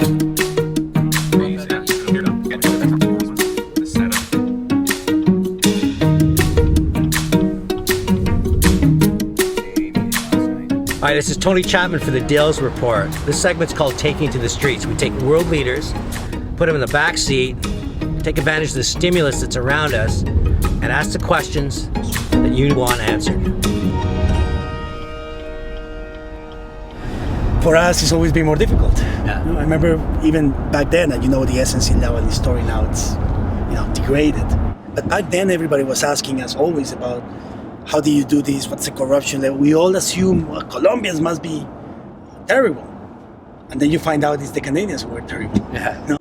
Hi, this is Tony Chapman for TheDalesReport. This segment's called Taking to the Streets. We take world leaders, put them in the back seat, take advantage of the stimulus that's around us, and ask the questions that you want answered. For us, it's always been more difficult. Yeah. I remember even back then, the SNC level is story now, it's degraded. But back then, everybody was asking us always about how do you do this? What's the corruption level? We all assume Colombians must be terrible, and then you find out it's the Canadians who are terrible. Yeah.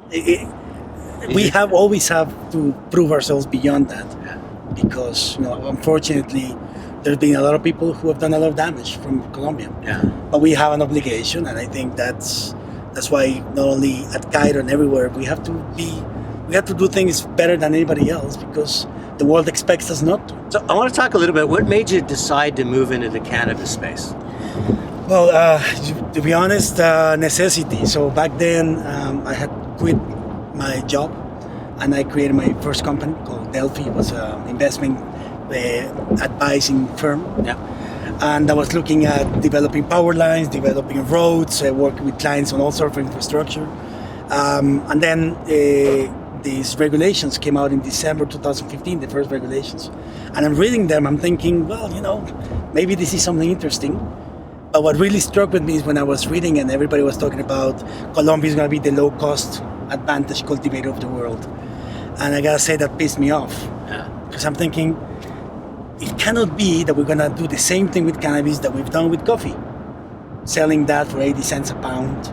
We always have to prove ourselves beyond that, because unfortunately, there's been a lot of people who have done a lot of damage from Colombia. Yeah. But we have an obligation, and I think that's why not only at Khiron and everywhere we have to do things better than anybody else, because the world expects us not to. So I want to talk a little bit, what made you decide to move into the cannabis space? Well, to be honest, necessity. So back then, I had quit my job, and I created my first company called Delphi. It was an investment advising firm. Yeah. And I was looking at developing power lines, developing roads, working with clients on all sorts of infrastructure. And then these regulations came out in December 2015, the first regulations. And I'm reading them, I'm thinking, well, maybe this is something interesting. But what really struck with me is when I was reading and everybody was talking about Colombia is going to be the low-cost advantage cultivator of the world. And I got to say, that pissed me off. Yeah. Because I'm thinking, it cannot be that we're going to do the same thing with cannabis that we've done with coffee. Selling that for 80 cents a pound,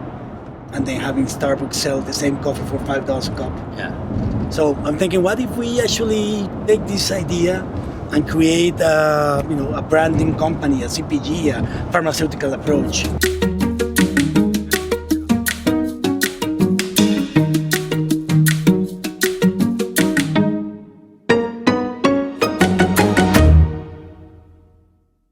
and then having Starbucks sell the same coffee for $5 a cup. Yeah. So I'm thinking, what if we actually take this idea and create a branding company, a CPG, a pharmaceutical approach?